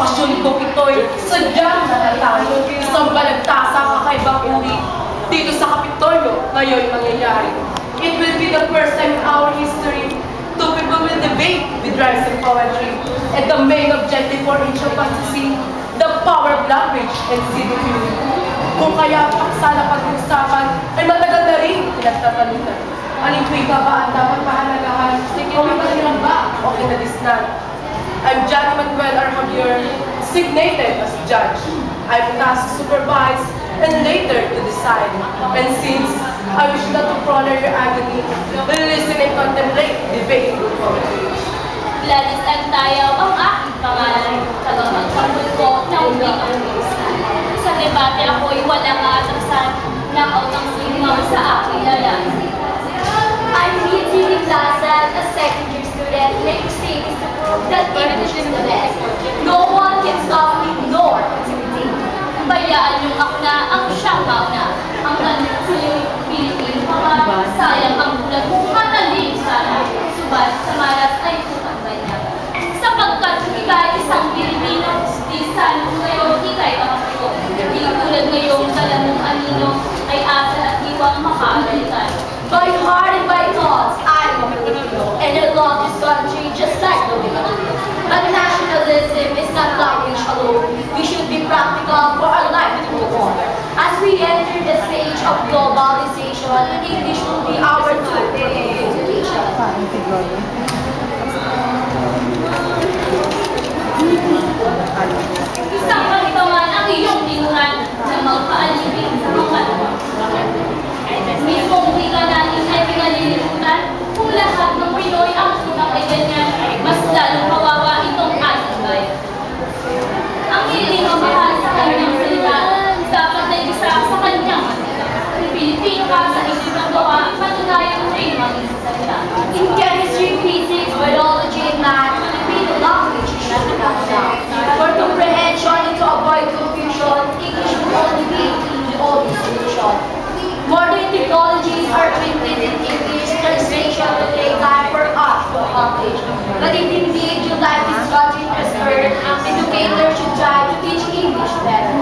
pasyon kong ito'y sadyang natatay. Isang balagtasa kakaibang uri dito sa Kapitolyo ngayon mangyayari. It will be the first time in our history two people will debate with rising poetry, and the main objective for each of us to see the power of language and civic unity. Kung kaya paksa na pag-uusapan ay matagal na rin pinagtatalunan. Aling wika ba ang dapat pahalagahan? O may ba o kinadisnan? I'm Johnny Manuel R. Javier, designated as judge. I'm tasked to supervise and later to decide. And since I wish not to prolong your agony, listen and contemplate debate with poetry. Gladys Antayaw ang aking pangalan, tagapagtanggol ko na uling ang minsan. Sa debate ako'y walang atrasan, nakaw ng singaw sa aking lalaki. I'm meeting classes, a second-year student, making statements to prove that English is the best. No one can stop me nor intimidate. Bayaan yung ako na ang siyang mauna. Ang nansuling Pilipino mga sayang ang bulag kung matalim sana. Subat sa malas ay tutambay niya. Sapagkat ikay isang Pilipino, di sana ngayon ikay kapatid. Di tulad ngayong dala mong anino ay asa at diwang makakalitan. By heart and by thoughts, I am a Filipino, and I love this country just like the way I do. But nationalism is not language alone. We should be practical for our life to go on. As we enter the stage of globalization, English will be our tool for communication. Isang kalibangan ang iyong tinguhan na magpaalipin sa mga lupa. Mismong di ka natin ay pinalilimutan kung lahat ng Pinoy ang tunang ay ganyan, mas lalong kawawa itong ating bayan. Ang hindi mamahal sa kanyang salita, dapat na isa sa kanyang salita. Kung Pilipino ka sa isip ng gawa, patunayan mo rin maging salita. In chemistry, physics, biology, and math, Filipino language is not enough now. For comprehension and to avoid confusion, English will only be the only solution. Modern technologies are printed in English translation to take time for us to accomplish. But if indeed you like this country prosper, educators should try to teach English better.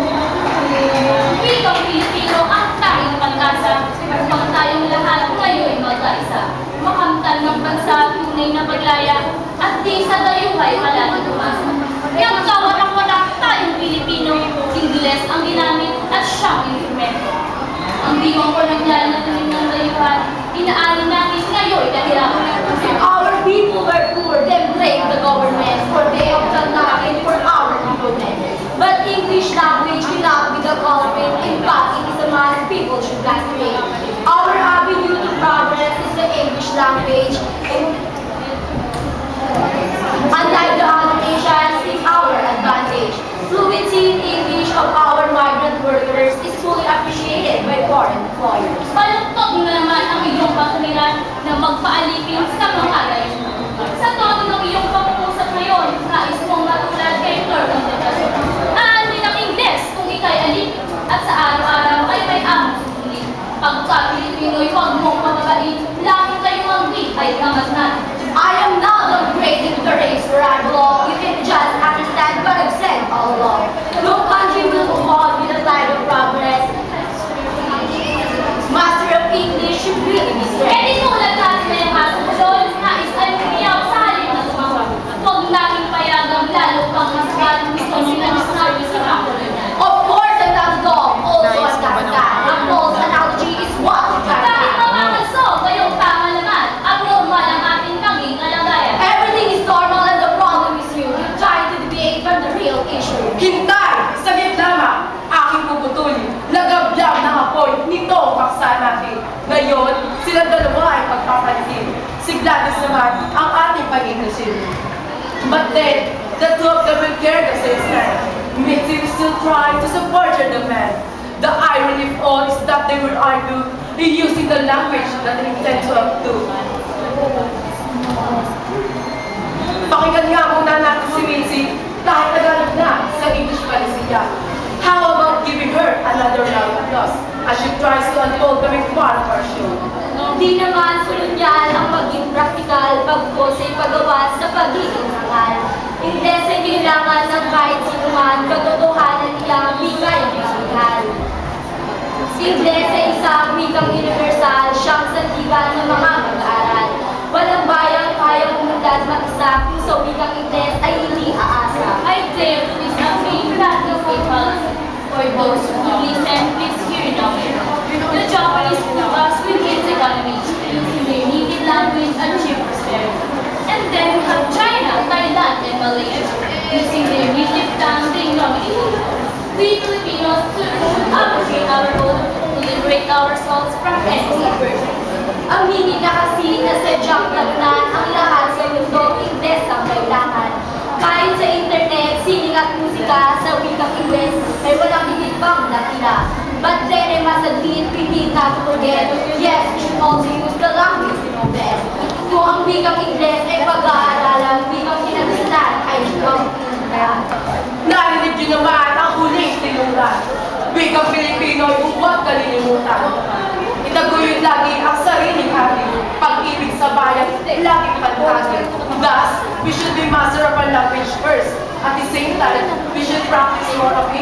Wikang Pilipino ang tanging pag-asa upang tayong lahat ngayon magkaisa. Makamtan ng bansa tunay na paglaya at di sa dayuhay palagi tumasa. Yang kawatak-watak tayong Pilipino, Ingles ang ginamit at siyang instrumento. Ang diwang ko naglalatunin ng dayuhan, inaanin natin ngayon kahirapan. Our people were poor, then blame the government for they have done nothing for our improvement. But English language will not be the culprit. In fact, it is a man people should graduate. Our avenue to progress is the English language. Unlike the other nations, it's our advantage. Fluency in English of our migrant workers is fully appreciated by foreign employers. Balugtog na naman ang iyong patuliran na magpaalipin sa mga gayon. Sa todo ng iyong pag-uusap ngayon, nais mong matulad kay Florence Decason. Aanin ang Ingles kung ikay alipin at sa araw-araw ay may among susulit. Pagka-Pilipino'y huwag mong pababain, langit kayong anggi ay kamag natin. I am not downgrading the race where I belong. You can just understand what I've said all along. No country will move on with the tide of progress. Master of English should really be straight. Eh di tulad natin na yung kasunod, nais ay umiyaw sa halip na tumawa. Huwag namin payagang lalo pang masagal gusto nila na sinabi sa kakulinan. Of course, I'm not a dog. Also, I'm not a cat. A false analogy is what I'm trying to Kahit get. mamakalso, ngayong tama naman, abnormal ang ating naging kalagayan. Everything is normal and the problem is you. You're trying to deviate from the real issue. Hintay! Saglit lamang! Aking puputulin. Nagabyang ng apoy nito ang paksa natin. Ngayon, silang dalawa ay pagpapansin. Si Gladys naman ang ating pag-inusin. But then, the two of them will carry the same stand. Meeting still trying to support your demand. The irony of all is that they will argue using the language that they intend to undo. Pakinggan nga muna natin si Mitzi kahit naganap na sa English Palisiya. How about giving her another round of applause as she tries to unfold the main part of our show? Di naman kolonyal ang maging praktikal, pagpos ay paggawa sa pagiging mahal. Hindi sa kailangan ng kahit Ingles ay isang wikang universal, siyang sandigan ng mga mag-aaral. Walang bayan kayang umunlad mag-isa kung sa wikang Ingles ay hindi aasa. I dare to is a free practice for those who listen, please hear now. The Japanese focus with its economy, using their native language and cheap prosperity. And then we have China, Thailand, and Malaysia, using their native tongue, they dominate. We Filipinos should appreciate our role to liberate ourselves from enemy aversion. Aminin na kasi na sadyang lagunan ang lahat sa mundo, Ingles ang kailangan. Kahit sa internet, sining at musika sa wikang Ingles ay walang higit pang nakita. But then I must admit, we need not to forget, yes, we should also use the language we know best. Kung ang wikang Ingles ay pag-aaralan, wikang kinagsalan ay ikaw. Narinig niyo naman ang huling tinungan. Wikang Pilipino'y huwag kalilimutan. Itaguyod lagi ang sariling hati. Pag-ibig sa bayan, laging pantagin. Thus, we should be master of our language first. At the same time, we should practice more of